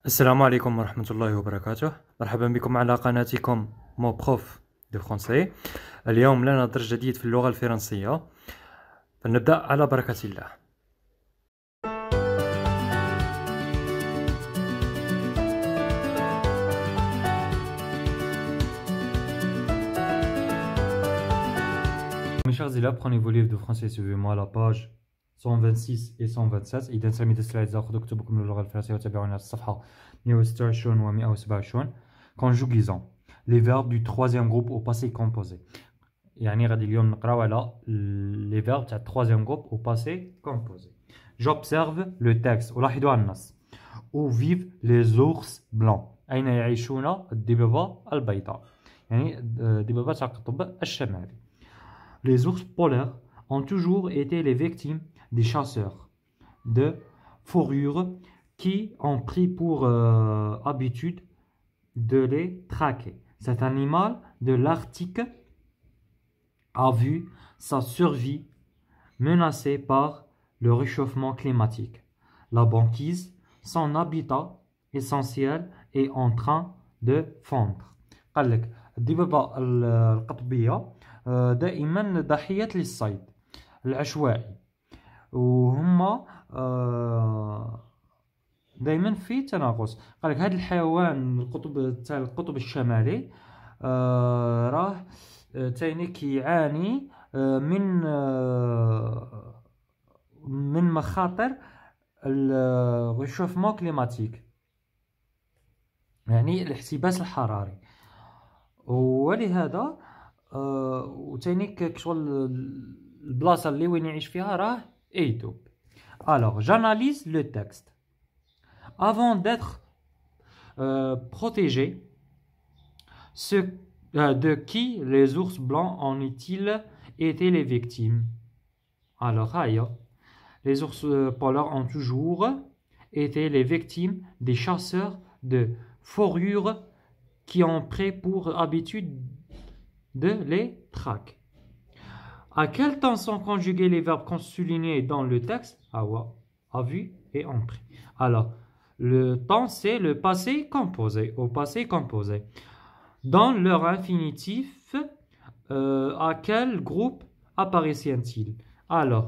السلام عليكم ورحمة الله وبركاته. مرحبا بكم على قناتكم مو بروف دو فرونسي. اليوم لنا درس جديد في اللغة الفرنسية، فلنبدأ على بركة الله. Mes chers élèves, prenez vos livres de français, suivez-moi à la page 126 et 127. إذا سميت السلايد خذوا اكتبكم اللغة الفرنسية وتابعونا على الصفحة 126 و 127. Conjugaison. Les verbes du troisième groupe au passé composé. يعني غادي اليوم نقراو على les verbes تاع troisième groupe au passé composé. J'observe le texte. ولاحظوا على النص. Où vivent les ours blancs. أين يعيشون الدببة البيضاء. يعني الدببة تاع القطب الشمالي. Les ours polaires ont toujours été les victimes des chasseurs de fourrure qui ont pris pour habitude de les traquer. Cet animal de l'Arctique a vu sa survie menacée par le réchauffement climatique. La banquise, son habitat essentiel, est en train de fondre. قال لك الدببة القطبية دائما ضحية للصيد العشوائي، وهم دائما في تناقص. قال لك هذا الحيوان القطب الشمالي راه تاني كيعاني من مخاطر الريشوفمون كليماتيك، يعني الاحتباس الحراري. ولهذا وتاني كشغل البلاصه اللي وين يعيش فيها راه ايتوب. Alors, j'analyse le texte. Avant d'être protégés, de qui les ours blancs ont-ils été les victimes? Alors, les ours polaires ont toujours été les victimes des chasseurs de fourrure qui ont pris pour habitude de les traquer. À quel temps sont conjugués les verbes soulignés dans le texte? A vu et ont pris. Alors, le temps, c'est le passé composé, au passé composé. Dans leur infinitif, à quel groupe apparaissent-ils? Alors,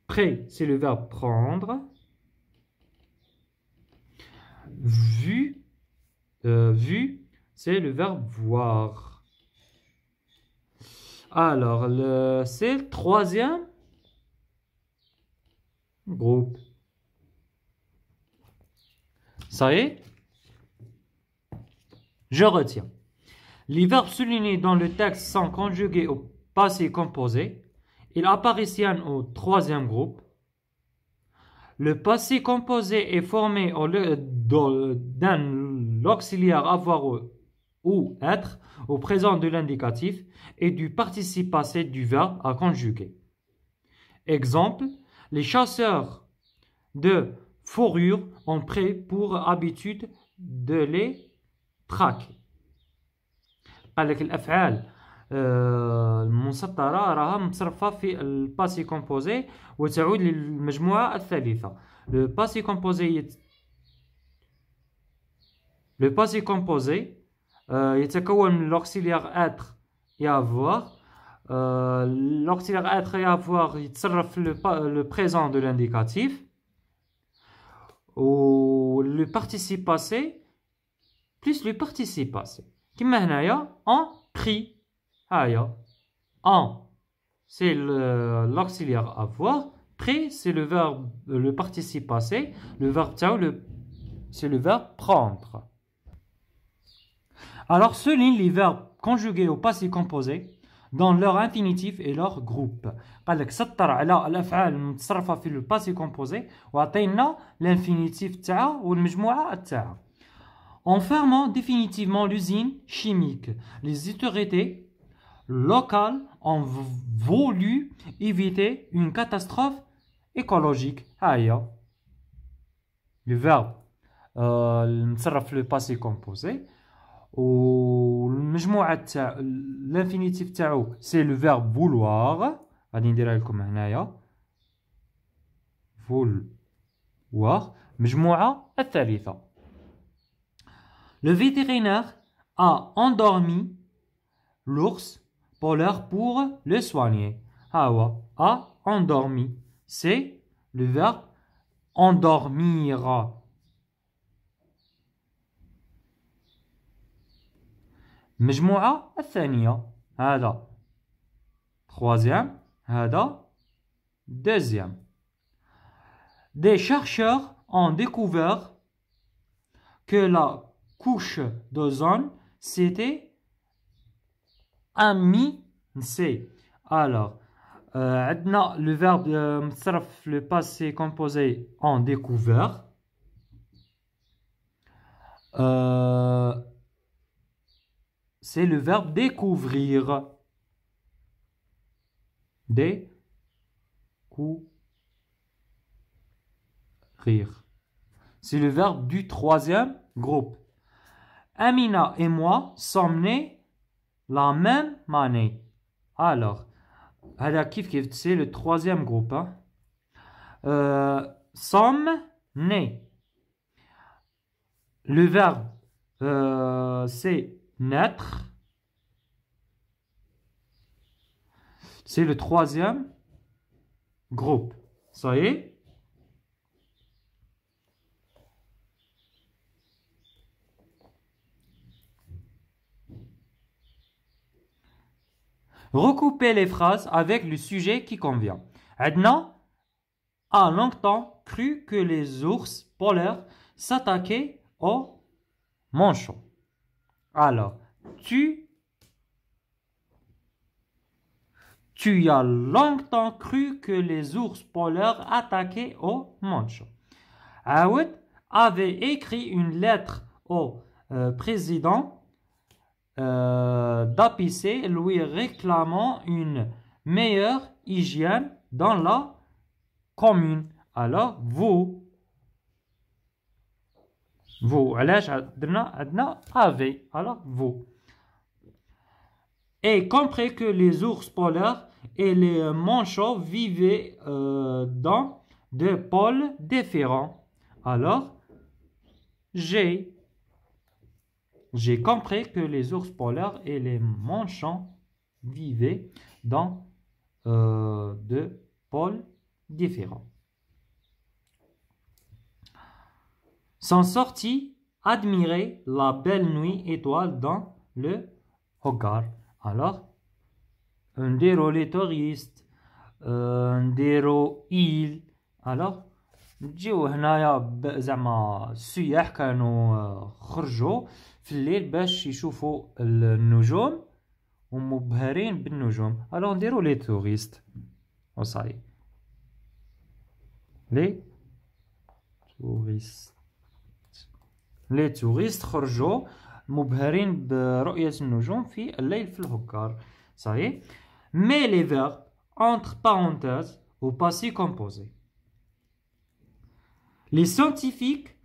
près, c'est le verbe prendre. Vu, c'est le verbe voir. Alors, c'est le troisième groupe. Ça y est? Je retiens. Les verbes soulignés dans le texte sont conjugués au passé composé. Ils apparaissent au troisième groupe. Le passé composé est formé d'un auxiliaire avoir ou être au présent de l'indicatif et du participe passé du verbe à conjuguer. Exemple, les chasseurs de fourrure ont pris pour habitude de les traquer. قال لك الأفعال المسطرة راها متصرفة في الباسي كومبوزي وتعود للمجموعة الثالثة. Le passé composé يتكون من l'auxiliaire être et avoir. L'auxiliaire être et avoir يتصرف le présent de l'indicatif. Ou le participe passé plus le participe passé. كما هنايا en pris. En c'est l'auxiliaire avoir. Pris c'est le verbe, le participe passé. Le verbe c'est le verbe prendre. Alors souligne les verbes conjugués au passé composé dans leur infinitif et leur groupe. قال لك سطر على الافعال المتصرفه في الباسي كومبوزي وعطينا l'infinitif تاعها والمجموعه تاعها. En fermant définitivement l'usine chimique, les autorités locales ont voulu éviter une catastrophe écologique. Le verbe المتصرف في الباسي كومبوزي والمجموعة تاع l'infinitif تاعو c'est le verbe vouloir. غادي نديرها لكم هنايا vouloir. مجموعة الثالثة Le vétérinaire a endormi l'ours polaire pour le soigner. A endormi. C'est le verbe endormir. مجموعة الثانية هذا troisième هذا deuxième. Des chercheurs ont découvert que la couche d'ozone c'était C. Alors le verbe متصرف le passé composé en découvert. C'est le verbe découvrir. Découvrir. C'est le verbe du troisième groupe. Amina et moi sommes nés la même année. Alors, c'est le troisième groupe. Sommes nés. Le verbe, c'est naître. C'est le troisième groupe. Ça y est? Recoupez les phrases avec le sujet qui convient. Adna a longtemps cru que les ours polaires s'attaquaient aux manchots. Alors, tu as longtemps cru que les ours polaires attaquaient aux manchots. Aoud avait écrit une lettre au président d'APC lui réclamant une meilleure hygiène dans la commune. Alors, vous avez, alors vous. Et compris que les ours polaires et les manchots vivaient dans deux pôles différents. Alors, j'ai compris que les ours polaires et les manchots vivaient dans deux pôles différents. Sont sortis admirer la belle nuit étoile dans le Hogar. Alors, نديرو les touristes, نديرو île. Alors, نجيو هنايا زعما السياح كانوا خرجوا في الليل باش يشوفوا النجوم ومبهرين بالنجوم. alors نديرو les touristes. وصاي les touristes خرجوا مبهرين برؤية النجوم في الليل في الهكار. صحيح. Mais les verbes entre parenthèses au passé composé. Les scientifiques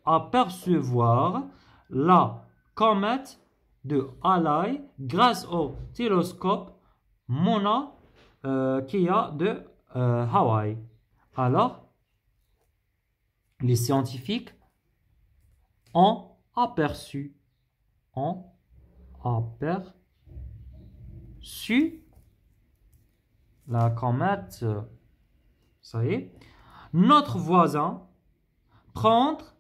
apercevoir la comète de Halley grâce au télescope Mauna Kea de Hawaï. Alors, les scientifiques ont aperçu la comète. Ça y est. Notre voisin prendre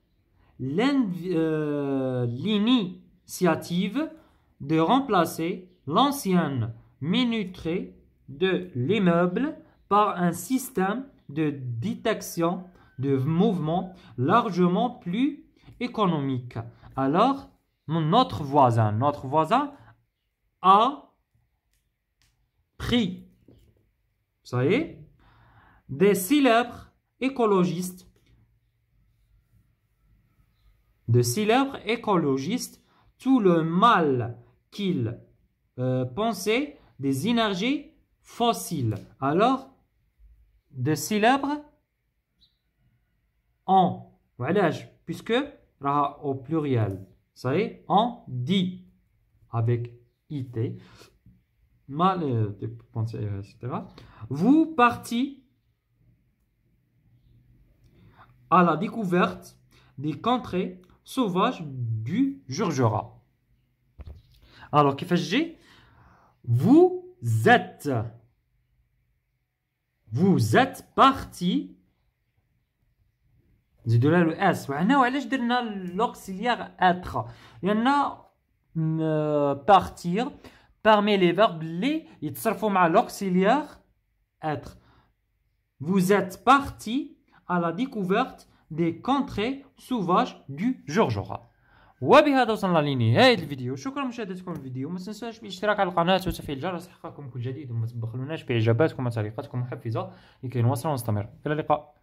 l'initiative de remplacer l'ancienne minuterie de l'immeuble par un système de détection de mouvement largement plus économique. Alors, notre voisin a pris, ça y est, des célèbres écologistes, tout le mal qu'ils pensaient des énergies fossiles. Alors, de célèbres en, voilà, puisque au pluriel, ça y est, on dit avec IT, mal de penser, etc. Vous partez à la découverte des contrées sauvages du Jurjura. Alors, كيفاش تجي؟ Vous êtes parti. نزيدو لها لو اس. وهنا وعلاش درنا لوكسيليير être؟ لأن partir parmi les verbes اللي يتصرفوا مع l'auxiliaire être. Vous êtes parti à la découverte des contrées sauvages du Jurjura. وبهذا وصلنا لنهاية الفيديو. شكرا لمشاهدتكم الفيديو. ما تنساش بالاشتراك على القناة وتفعيل الجرس لإحقاقكم كل جديد، وما تبخلوناش بإعجاباتكم وتعليقاتكم محفزة لكي نواصل ونستمر. إلى اللقاء.